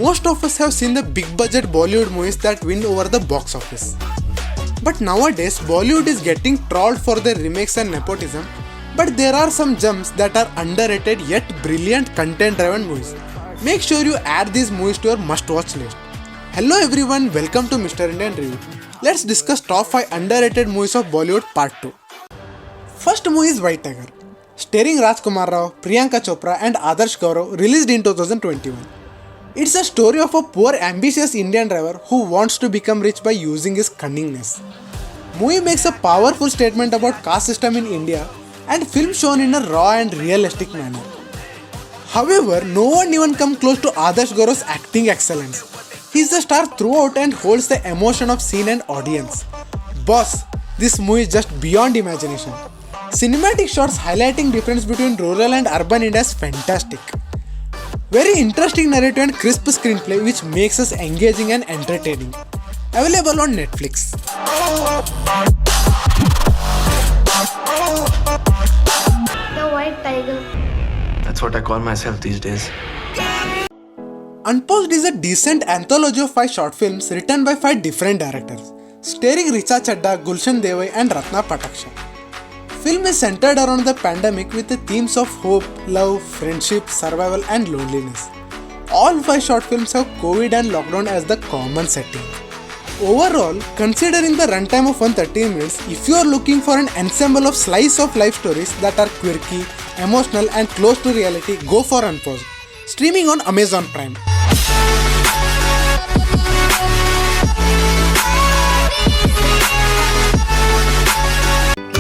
Most of us have seen the big budget Bollywood movies that win over the box office. But nowadays, Bollywood is getting trolled for their remakes and nepotism, but there are some gems that are underrated yet brilliant content-driven movies. Make sure you add these movies to your must-watch list. Hello everyone, welcome to Mr. Indian Review. Let's discuss top 5 underrated movies of Bollywood Part 2. First movie is White Tiger, starring Rajkumar Rao, Priyanka Chopra and Adarsh Gaurav, released in 2021. It's a story of a poor ambitious Indian driver who wants to become rich by using his cunningness. Movie makes a powerful statement about caste system in India and film shown in a raw and realistic manner. However, no one even comes close to Adarsh Gaurav's acting excellence. He's the star throughout and holds the emotion of scene and audience. Boss, this movie is just beyond imagination. Cinematic shots highlighting difference between rural and urban India is fantastic. Very interesting narrative and crisp screenplay which makes us engaging and entertaining. Available on Netflix. The White Tiger. That's what I call myself these days. Unpaused is a decent anthology of 5 short films written by 5 different directors, starring Richa Chadda, Gulshan Devai and Ratna Pataksha. Film is centered around the pandemic with the themes of hope, love, friendship, survival and loneliness. All 5 short films have COVID and lockdown as the common setting. Overall, considering the runtime of 130 minutes, if you are looking for an ensemble of slice of life stories that are quirky, emotional and close to reality, go for Unpaused. Streaming on Amazon Prime.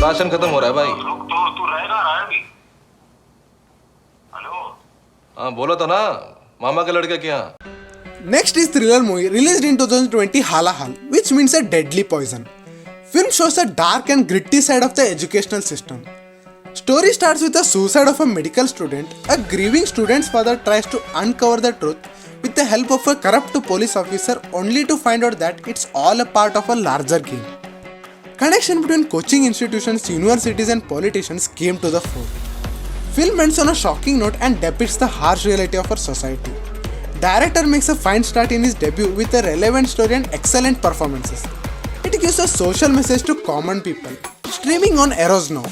Ration खत्म हो रहा है भाई। तू रहेगा रहा है अभी। हेलो। हाँ बोला तो ना, मामा के लड़के के यहाँ। Next is thriller movie released in 2020 Hala Hal, which means a deadly poison. Film shows a dark and gritty side of the educational system. Story starts with the suicide of a medical student. A grieving student's father tries to uncover the truth with the help of a corrupt police officer only to find out that it's all a part of a larger game. Connection between coaching institutions, universities and politicians came to the fore. Film ends on a shocking note and depicts the harsh reality of our society. Director makes a fine start in his debut with a relevant story and excellent performances. It gives a social message to common people. Streaming on Eros now.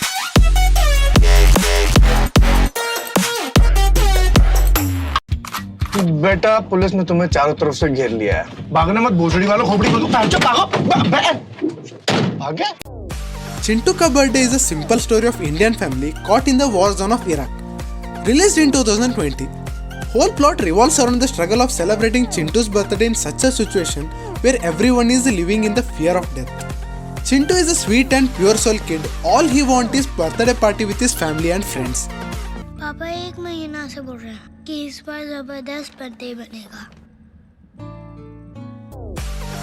बेटा police ने तुम्हें चारों तरफ से घेर लिया है। भागना मत भोसड़ी वालों, खोपड़ी खोल दो, भागो। भागे? Chintu Ka Birthday is a simple story of Indian family caught in the war zone of Iraq. Released in 2020. Whole plot revolves around the struggle of celebrating Chintu's birthday in such a situation where everyone is living in the fear of death. Chintu is a sweet and pure soul kid. All he wants is birthday party with his family and friends. पापा 1 महीना से बोल रहे हैं कि इस बार जबरदस्त birthday बनेगा।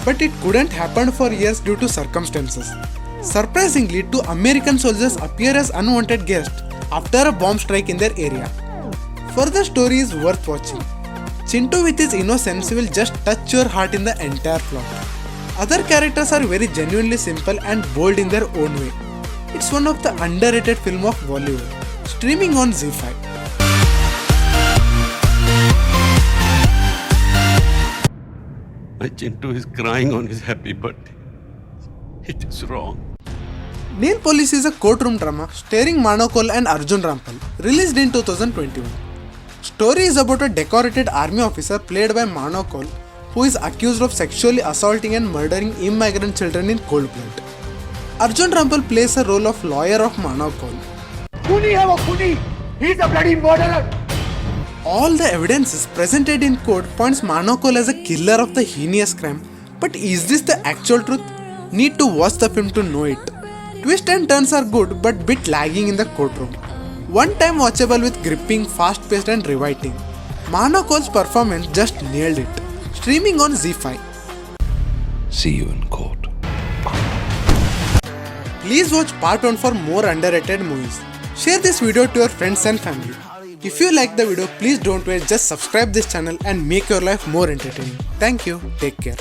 But it couldn't happen for years due to circumstances. Surprisingly, 2 American soldiers appear as unwanted guests after a bomb strike in their area. Further story is worth watching. Chintu with his innocence will just touch your heart in the entire plot. Other characters are very genuinely simple and bold in their own way. It's one of the underrated film of Bollywood. Streaming on ZEE5. My Chintu is crying on his happy birthday. It is wrong. Nail Police is a courtroom drama starring Manav Kaul and Arjun Rampal, released in 2021. Story is about a decorated army officer played by Manav Kaul who is accused of sexually assaulting and murdering immigrant children in cold blood. Arjun Rampal plays a role of lawyer of Manav Kaul. खूनी है वो खूनी। He is a bloody murderer. All the evidences presented in court points Manav Kaul as a killer of the heinous crime. But is this the actual truth? Need to watch the film to know it. Twists and turns are good but bit lagging in the courtroom. One time watchable with gripping, fast-paced and riveting. Manav Kaul's performance just nailed it. Streaming on ZEE5. See you in court. Please watch part 1 for more underrated movies. Share this video to your friends and family. If you like the video, please don't wait, just subscribe this channel and make your life more entertaining. Thank you. Take care.